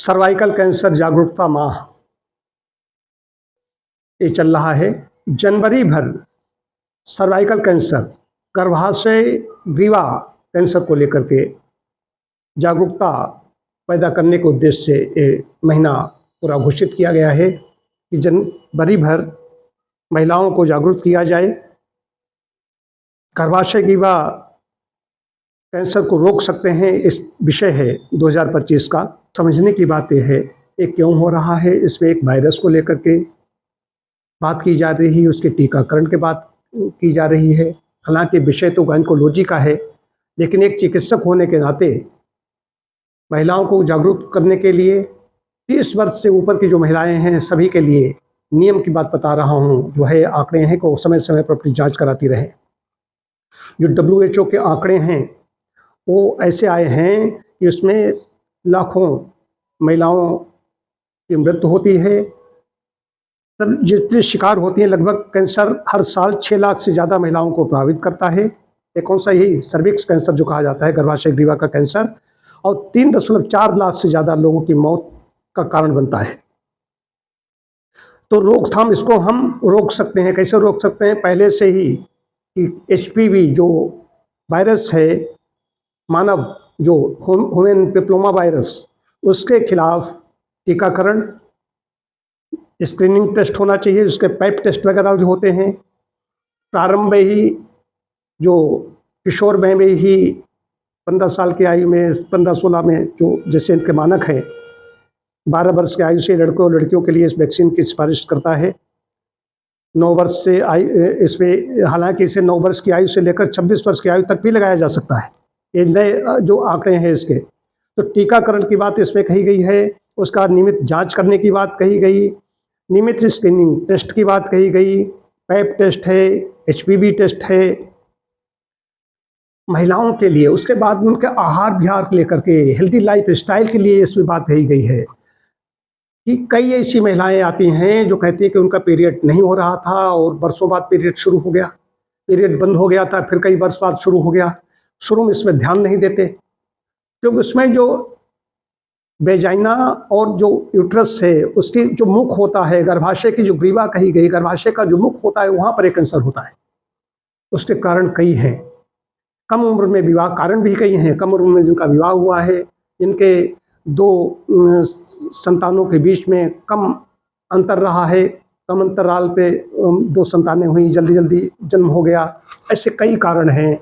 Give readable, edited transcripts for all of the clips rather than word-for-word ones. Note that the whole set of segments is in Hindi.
सर्वाइकल कैंसर जागरूकता माह ये चल रहा है। जनवरी भर सर्वाइकल कैंसर, गर्भाशय ग्रीवा कैंसर को लेकर के जागरूकता पैदा करने के उद्देश्य से ये महीना पूरा घोषित किया गया है कि जनवरी भर महिलाओं को जागरूक किया जाए। गर्भाशय ग्रीवा कैंसर को रोक सकते हैं, इस विषय है 2025 का। समझने की बात यह है ये क्यों हो रहा है। इसमें एक वायरस को लेकर के बात की जा रही है, उसके टीकाकरण के बात की जा रही है। हालांकि विषय तो गायनकोलॉजी का है, लेकिन एक चिकित्सक होने के नाते महिलाओं को जागरूक करने के लिए 30 वर्ष से ऊपर की जो महिलाएं हैं सभी के लिए नियम की बात बता रहा हूं। जो है आंकड़े हैं को समय समय पर अपनी जांच कराती रहें। जो WHO के आंकड़े हैं वो ऐसे आए हैं कि उसमें लाखों महिलाओं की मृत्यु होती है। तब जितने शिकार होती हैं, लगभग कैंसर हर साल 6 लाख से ज़्यादा महिलाओं को प्रभावित करता है। ये कौन सा, यही सर्विक्स कैंसर जो कहा जाता है, गर्भाशय ग्रीवा का कैंसर, और 3.4 लाख से ज़्यादा लोगों की मौत का कारण बनता है। तो रोकथाम, इसको हम रोक सकते हैं। कैसे रोक सकते हैं? पहले से ही कि HPV जो वायरस है, मानव जो ह्यूमन पेप्लोमा वायरस, उसके खिलाफ टीकाकरण, स्क्रीनिंग टेस्ट होना चाहिए। उसके पैप टेस्ट वगैरह जो होते हैं, प्रारंभ में ही जो किशोर में ही 15 साल की आयु में, 15-16 में जो जैसे इनके मानक हैं, 12 वर्ष की आयु से लड़कों और लड़कियों के लिए इस वैक्सीन की सिफारिश करता है। 9 वर्ष से इसमें, हालांकि इसे 9 वर्ष की आयु से लेकर 26 वर्ष की आयु तक भी लगाया जा सकता है। ये नए जो आंकड़े हैं इसके। तो टीकाकरण की बात इसमें कही गई है, उसका नियमित जांच करने की बात कही गई, नियमित स्क्रीनिंग टेस्ट की बात कही गई, पैप टेस्ट है, HPV टेस्ट है महिलाओं के लिए। उसके बाद में उनके आहार विहार लेकर के, हेल्दी लाइफ स्टाइल के लिए इसमें बात कही गई है कि कई ऐसी महिलाएं आती हैं जो कहती हैं कि उनका पीरियड नहीं हो रहा था और बरसों बाद पीरियड शुरू हो गया, पीरियड बंद हो गया था, फिर कई वर्ष बाद शुरू हो गया। शुरू में इसमें ध्यान नहीं देते, क्योंकि उसमें जो वेजाइना और जो यूट्रस है, उसकी जो मुख होता है, गर्भाशय की जो ग्रीवा कही गई, गर्भाशय का जो मुख होता है, वहाँ पर एक कैंसर होता है। उसके कारण कई हैं। कम उम्र में विवाह, कारण भी कई हैं। कम उम्र में जिनका विवाह हुआ है, जिनके 2 संतानों के बीच में कम अंतर रहा है, कम अंतराल पे 2 संतानें हुई, जल्दी जल्दी जन्म हो गया, ऐसे कई कारण हैं।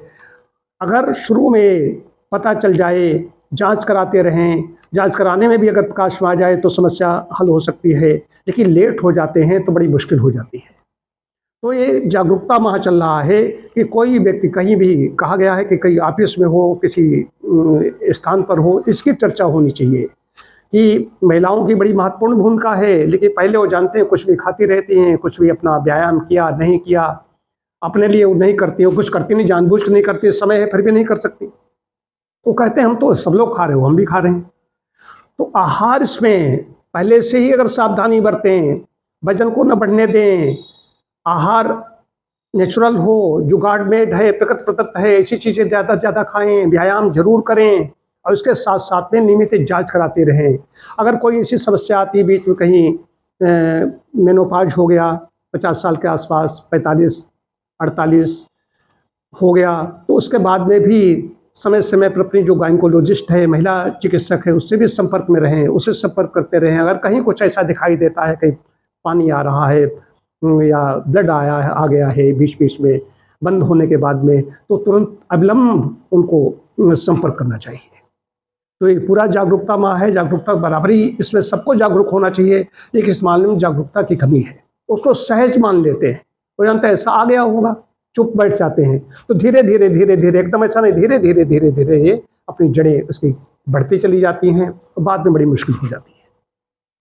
अगर शुरू में पता चल जाए, जांच कराते रहें, जांच कराने में भी अगर प्रकाश में आ जाए तो समस्या हल हो सकती है, लेकिन लेट हो जाते हैं तो बड़ी मुश्किल हो जाती है। तो ये जागरूकता माह चल रहा है कि कोई व्यक्ति, कहीं भी कहा गया है कि कहीं ऑफिस में हो, किसी स्थान पर हो, इसकी चर्चा होनी चाहिए कि महिलाओं की बड़ी महत्वपूर्ण भूमिका है। लेकिन पहले वो जानते हैं, कुछ भी खाती रहती हैं, कुछ भी अपना व्यायाम किया नहीं किया, अपने लिए वो नहीं करती, वो कुछ करती नहीं, जानबूझ के नहीं करती, समय है फिर भी नहीं कर सकती। वो कहते हैं हम तो सब लोग खा रहे हो, हम भी खा रहे हैं। तो आहार इसमें पहले से ही अगर सावधानी बरतें, वजन को न बढ़ने दें, आहार नेचुरल हो, जुगाड़ मेड है, प्रकृति प्रदत्त है, ऐसी चीज़ें ज़्यादा से ज़्यादा खाएं, व्यायाम जरूर करें, और उसके साथ साथ में नियमित जांच कराते रहें। अगर कोई ऐसी समस्या आती है बीच में, कहीं मेनोपॉज हो गया 50 साल के आसपास, 45-48 हो गया, तो उसके बाद में भी समय समय पर अपनी जो गायनकोलॉजिस्ट है, महिला चिकित्सक है, उससे भी संपर्क में रहें, उससे संपर्क करते रहें। अगर कहीं कुछ ऐसा दिखाई देता है, कहीं पानी आ रहा है या ब्लड आ गया है बीच बीच में बंद होने के बाद में, तो तुरंत अविलंब उनको संपर्क करना चाहिए। तो ये पूरा जागरूकता माह है। जागरूकता बराबरी, इसमें सबको जागरूक होना चाहिए, लेकिन इस मामले में जागरूकता की कमी है। उसको सहज मान लेते हैं, वो जानते हैं ऐसा आ गया होगा, चुप बैठ जाते हैं। तो धीरे धीरे धीरे धीरे, एकदम ऐसा नहीं, धीरे धीरे धीरे धीरे ये अपनी जड़ें उसकी बढ़ती चली जाती हैं और बाद में बड़ी मुश्किल हो जाती है।